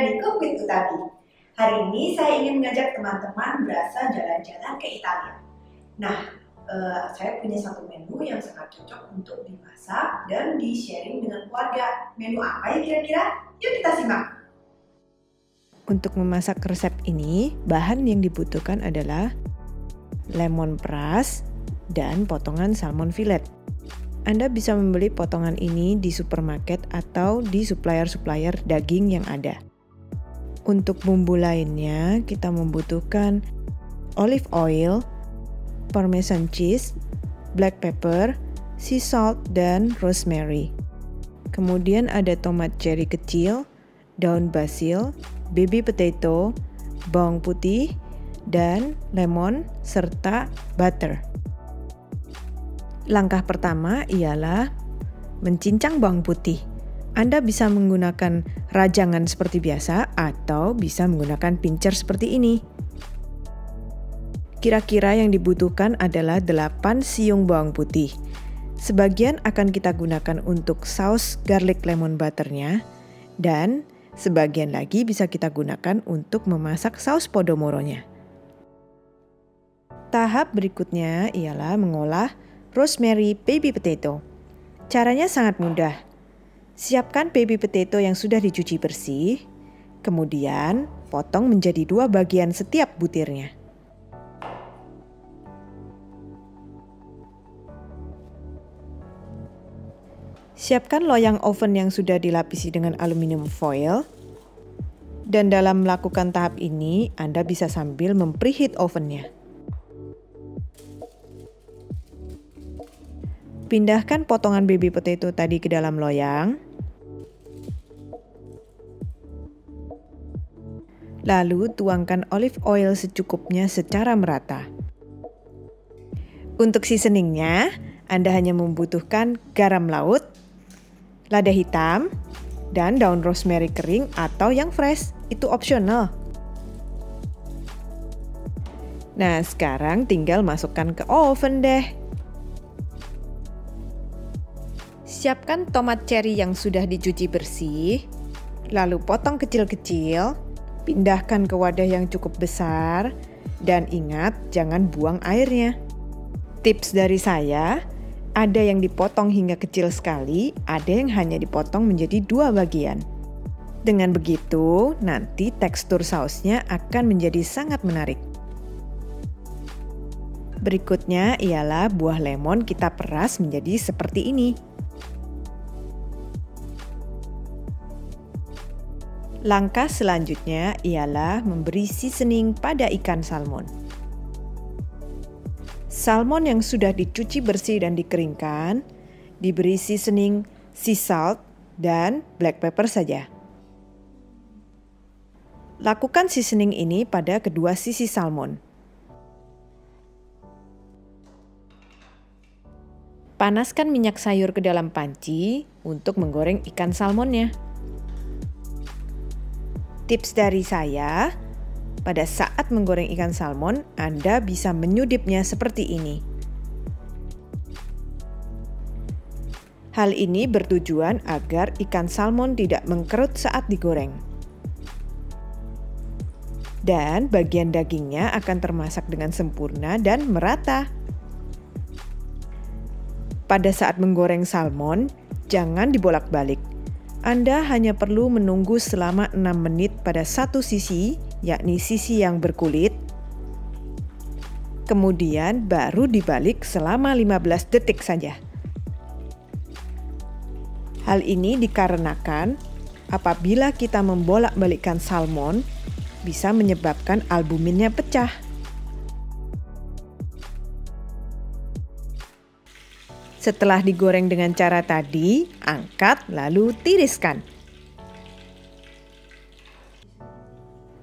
di Cook with Utabi. Hari ini saya ingin mengajak teman-teman berasa jalan-jalan ke Italia. Nah, saya punya satu menu yang sangat cocok untuk dimasak dan di-sharing dengan keluarga. Menu apa ya kira-kira? Yuk kita simak. Untuk memasak resep ini, bahan yang dibutuhkan adalah lemon peras dan potongan salmon fillet. Anda bisa membeli potongan ini di supermarket atau di supplier-supplier daging yang ada. Untuk bumbu lainnya, kita membutuhkan olive oil, parmesan cheese, black pepper, sea salt, dan rosemary. Kemudian ada tomat cherry kecil, daun basil, baby potato, bawang putih, dan lemon, serta butter. Langkah pertama ialah mencincang bawang putih. Anda bisa menggunakan rajangan seperti biasa atau bisa menggunakan pincer seperti ini. Kira-kira yang dibutuhkan adalah 8 siung bawang putih. Sebagian akan kita gunakan untuk saus garlic lemon butternya, dan sebagian lagi bisa kita gunakan untuk memasak saus podomoronya. Tahap berikutnya ialah mengolah rosemary baby potato. Caranya sangat mudah. Siapkan baby potato yang sudah dicuci bersih, kemudian potong menjadi 2 bagian setiap butirnya. Siapkan loyang oven yang sudah dilapisi dengan aluminium foil. Dan dalam melakukan tahap ini, Anda bisa sambil preheat ovennya. Pindahkan potongan baby potato tadi ke dalam loyang. Lalu tuangkan olive oil secukupnya secara merata. Untuk seasoningnya, Anda hanya membutuhkan garam laut, lada hitam, dan daun rosemary kering atau yang fresh. Itu opsional. Nah, sekarang tinggal masukkan ke oven deh. Siapkan tomat cherry yang sudah dicuci bersih, lalu potong kecil-kecil, pindahkan ke wadah yang cukup besar, dan ingat jangan buang airnya. Tips dari saya, ada yang dipotong hingga kecil sekali, ada yang hanya dipotong menjadi 2 bagian. Dengan begitu, nanti tekstur sausnya akan menjadi sangat menarik. Berikutnya ialah buah lemon kita peras menjadi seperti ini. Langkah selanjutnya ialah memberi seasoning pada ikan salmon. Salmon yang sudah dicuci bersih dan dikeringkan, diberi seasoning sea salt dan black pepper saja. Lakukan seasoning ini pada kedua sisi salmon. Panaskan minyak sayur ke dalam panci untuk menggoreng ikan salmonnya. Tips dari saya, pada saat menggoreng ikan salmon, Anda bisa menyudipnya seperti ini. Hal ini bertujuan agar ikan salmon tidak mengkerut saat digoreng. Dan bagian dagingnya akan termasak dengan sempurna dan merata. Pada saat menggoreng salmon, jangan dibolak-balik. Anda hanya perlu menunggu selama 6 menit pada satu sisi, yakni sisi yang berkulit. Kemudian baru dibalik selama 15 detik saja. Hal ini dikarenakan apabila kita membolak-balikkan salmon, bisa menyebabkan albuminnya pecah. Setelah digoreng dengan cara tadi, angkat lalu tiriskan.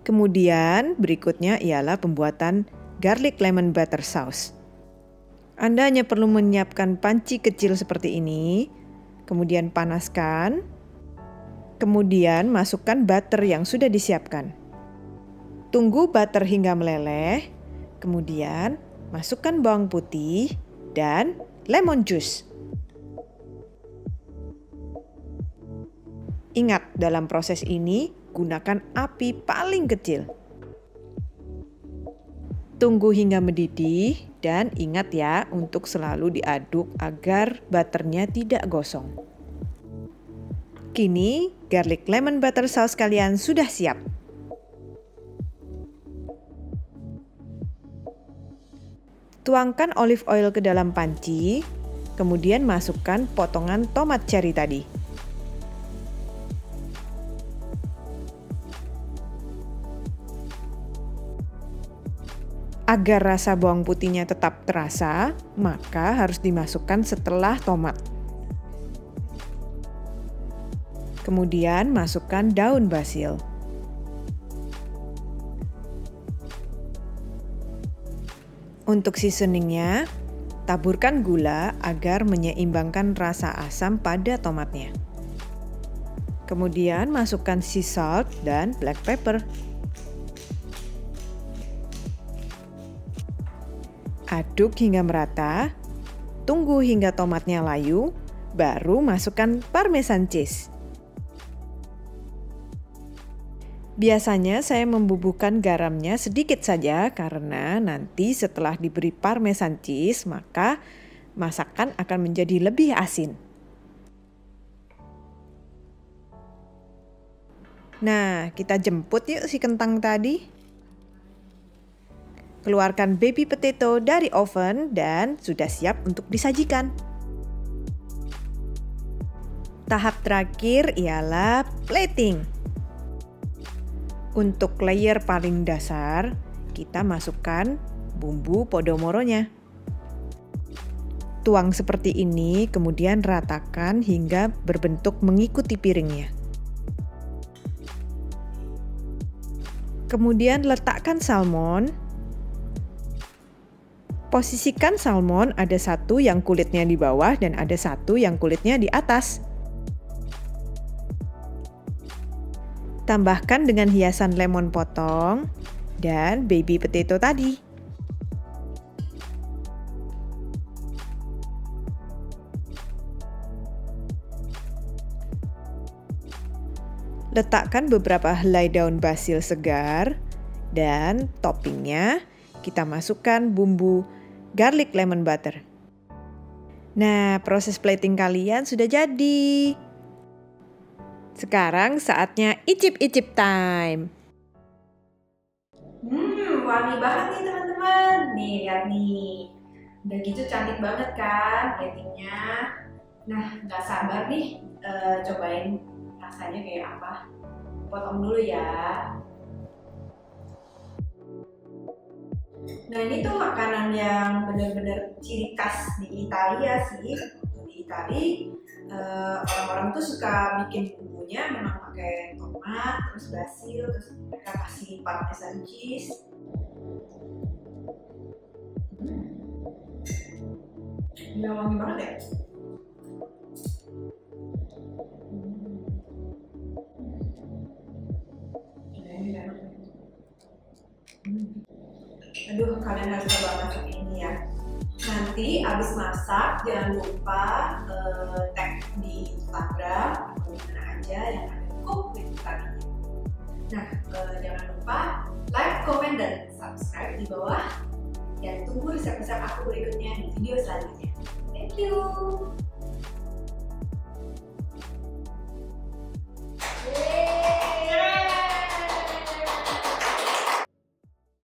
Kemudian berikutnya ialah pembuatan garlic lemon butter sauce. Anda hanya perlu menyiapkan panci kecil seperti ini, kemudian panaskan, kemudian masukkan butter yang sudah disiapkan. Tunggu butter hingga meleleh, kemudian masukkan bawang putih dan lemon juice. Ingat, dalam proses ini gunakan api paling kecil. Tunggu hingga mendidih dan ingat ya untuk selalu diaduk agar butternya tidak gosong. Kini garlic lemon butter sauce kalian sudah siap. Tuangkan olive oil ke dalam panci, kemudian masukkan potongan tomat cherry tadi. Agar rasa bawang putihnya tetap terasa, maka harus dimasukkan setelah tomat. Kemudian masukkan daun basil. Untuk seasoningnya, taburkan gula agar menyeimbangkan rasa asam pada tomatnya. Kemudian masukkan sea salt dan black pepper. Aduk hingga merata, tunggu hingga tomatnya layu, baru masukkan parmesan cheese. Biasanya saya membubuhkan garamnya sedikit saja karena nanti setelah diberi parmesan cheese maka masakan akan menjadi lebih asin. Nah, kita jemput yuk si kentang tadi. Keluarkan baby potato dari oven dan sudah siap untuk disajikan. Tahap terakhir ialah plating. Untuk layer paling dasar, kita masukkan bumbu podomoronya. Tuang seperti ini, kemudian ratakan hingga berbentuk mengikuti piringnya. Kemudian letakkan salmon. Posisikan salmon ada satu yang kulitnya di bawah dan ada satu yang kulitnya di atas. Tambahkan dengan hiasan lemon potong dan baby potato tadi. Letakkan beberapa helai daun basil segar dan toppingnya kita masukkan bumbu garlic lemon butter. Nah, proses plating kalian sudah jadi. Sekarang saatnya icip-icip time. Wangi banget nih teman-teman. Nih, lihat nih. Udah gitu cantik banget kan platingnya. Nah, nggak sabar nih cobain rasanya kayak apa. Potong dulu ya. Nah, ini tuh makanan yang benar-benar ciri khas di Italia sih. Di Italia orang-orang tuh suka bikin bumbunya memang pakai tomat, terus basil, terus mereka kasih parmesan cheese. Udah wangi banget ya. Aduh, kalian harus coba masak ini ya. Nanti abis masak jangan lupa tag di Instagram atau di mana aja yang ada cook with Italia. Nah, jangan lupa like, comment, dan subscribe di bawah. Dan tunggu resep-resep aku berikutnya di video selanjutnya. Thank you.